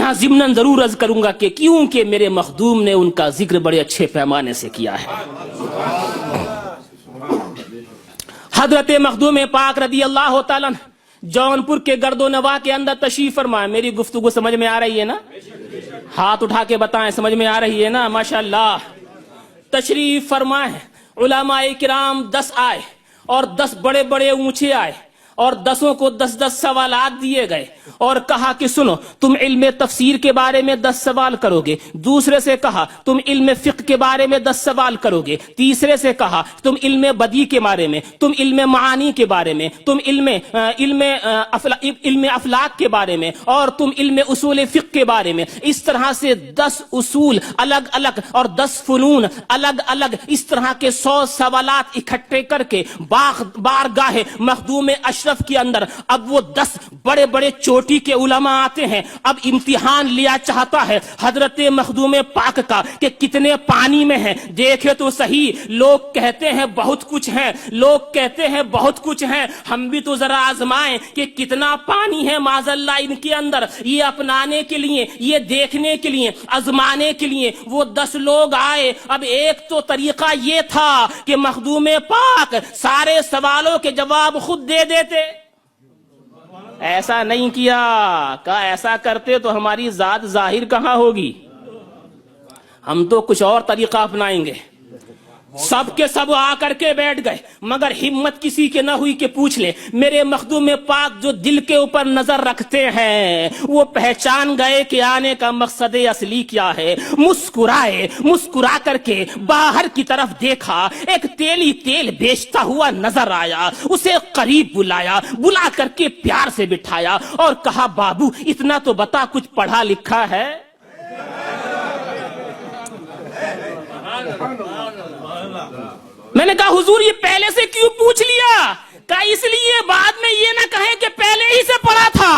یہاں ضمناً ضرور عرض کروں گا کہ کیونکہ میرے مخدوم نے ان کا ذکر بڑے اچھے پیمانے سے کیا ہے۔ حضرت مخدوم پاک رضی اللہ تعالیٰ جونپور کے گرد و نواح کے اندر تشریف فرمائے۔ میری گفتگو سمجھ میں آ رہی ہے نا؟ ہاتھ اٹھا کے بتائیں سمجھ میں آ رہی ہے نا؟ ماشاءاللہ تشریف فرمائے۔ علماء کرام 10 آئے اور 10 بڑے بڑے اونچے آئے اور 10 کو 10 سوالات دیے گئے اور کہا کہ سنو تم علم تفسیر کے بارے میں 10 سوال کرو گے، دوسرے سے کہا تم علم فقہ کے بارے میں 10 سوال کرو گے، تیسرے سے کہا تم علم بدیع کے بارے میں، تم علم معانی کے بارے میں، تم علم افلاک کے بارے میں اور تم علم اصول فقہ کے بارے میں۔ اس طرح سے 10 اصول الگ الگ اور 10 فنون الگ الگ، اس طرح کے 100 سوالات اکٹھے کر کے بارگاہ مخدوم اشرف کے اندر اب وہ 10 بڑے بڑے چوٹی کے علماء آتے ہیں۔ اب امتحان لیا چاہتا ہے حضرت مخدوم پاک کا کہ کتنے پانی میں ہیں۔ دیکھے تو صحیح، لوگ کہتے ہیں بہت کچھ ہیں، لوگ کہتے ہیں بہت کچھ ہیں، ہم بھی تو ذرا آزمائیں کہ کتنا پانی ہے معاذ اللہ ان کے اندر۔ یہ اپنانے کے لیے، یہ دیکھنے کے لیے، آزمانے کے لیے وہ 10 لوگ آئے۔ اب ایک تو طریقہ یہ تھا کہ مخدوم پاک سارے سوالوں کے جواب خود دے دیتے، ایسا نہیں کیا، کہا ایسا کرتے تو ہماری ذات ظاہر کہاں ہوگی، ہم تو کچھ اور طریقہ اپنائیں گے۔ سب کے سب آ کر کے بیٹھ گئے، مگر ہمت کسی کے نہ ہوئی کہ پوچھ لے۔ میرے مخدوم پاک جو دل کے اوپر نظر رکھتے ہیں وہ پہچان گئے کہ آنے کا مقصد اصلی کیا ہے۔ مسکرائے، مسکرا کر کے باہر کی طرف دیکھا، ایک تیلی تیل بیچتا ہوا نظر آیا، اسے قریب بلایا، بلا کر کے پیار سے بٹھایا اور کہا بابو اتنا تو بتا کچھ پڑھا لکھا ہے؟ میں نے کہا حضور یہ پہلے سے کیوں پوچھ لیا؟ کہا اس لیے بعد میں یہ نہ کہیں کہ پہلے ہی سے پڑھا تھا۔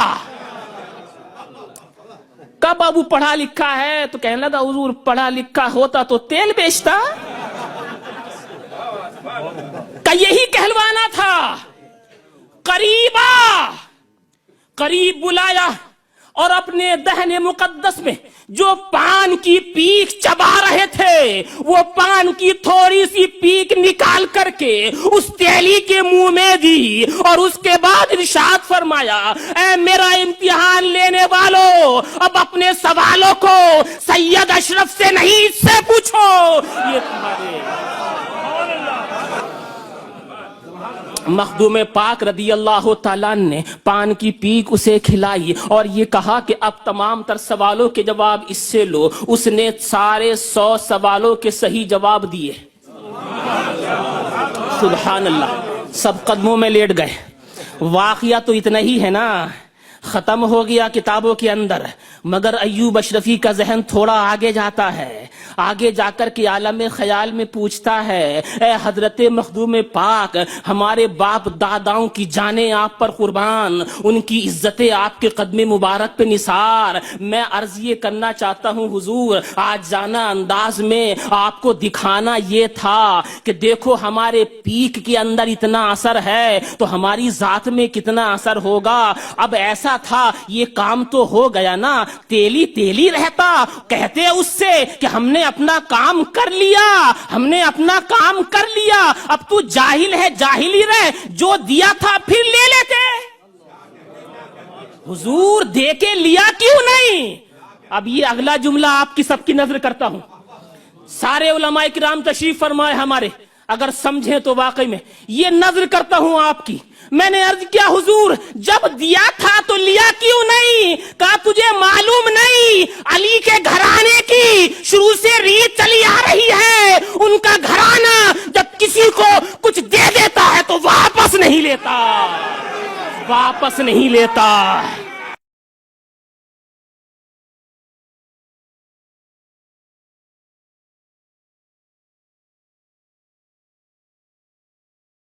کہا بابو پڑھا لکھا ہے؟ تو کہنے لگا حضور پڑھا لکھا ہوتا تو تیل بیچتا۔ کہا یہی کہلوانا تھا۔ قریب بلایا اور اپنے دہن مقدس میں جو پان کی پیک چبا رہے تھے وہ پان کی تھوڑی سی پیک نکال کر کے اس تیلی کے منہ میں دی اور اس کے بعد ارشاد فرمایا اے میرا امتحان لینے والوں، اب اپنے سوالوں کو سید اشرف سے نہیں اس سے پوچھو۔ یہ تمہارے مخدوم پاک رضی اللہ تعالیٰ نے پان کی پیک اسے کھلائی اور یہ کہا کہ اب تمام تر سوالوں کے جواب اس سے لو۔ اس نے سارے 100 سوالوں کے صحیح جواب دیے۔ سبحان اللہ، سب قدموں میں لیٹ گئے۔ واقعہ تو اتنا ہی ہے نا، ختم ہو گیا کتابوں کے اندر، مگر ایوب اشرفی کا ذہن تھوڑا آگے جاتا ہے، آگے جا کر کے عالم خیال میں پوچھتا ہے اے حضرت مخدوم پاک، ہمارے باپ داداؤں کی جانیں آپ پر قربان، ان کی عزتیں آپ کے قدم مبارک پہ نثار۔ میں عرض یہ کرنا چاہتا ہوں حضور، آج جانا انداز میں آپ کو دکھانا یہ تھا کہ دیکھو ہمارے پیک کے اندر اتنا اثر ہے تو ہماری ذات میں کتنا اثر ہوگا۔ اب ایسا تھا یہ کام تو ہو گیا نا، تیلی تیلی رہتا، کہتے اس سے کہ ہم نے اپنا کام کر لیا، ہم نے اپنا کام کر لیا، اب تو جاہل ہے جاہل ہی رہ، جو دیا تھا پھر لے لیتے۔ حضور دے کے لیا کیوں نہیں؟ اب یہ اگلا جملہ آپ کی سب کی نظر کرتا ہوں۔ سارے علماء کرام تشریف فرمائے ہمارے، اگر سمجھیں تو واقعی میں یہ نظر کرتا ہوں آپ کی۔ میں نے عرض کیا حضور جب دیا تھا تو لیا کیوں نہیں؟ کہا تجھے معلوم نہیں علی کے گھرانے کی شروع سے ریت چلی آ رہی ہے، ان کا گھرانہ جب کسی کو کچھ دے دیتا ہے تو واپس نہیں لیتا، واپس نہیں لیتا۔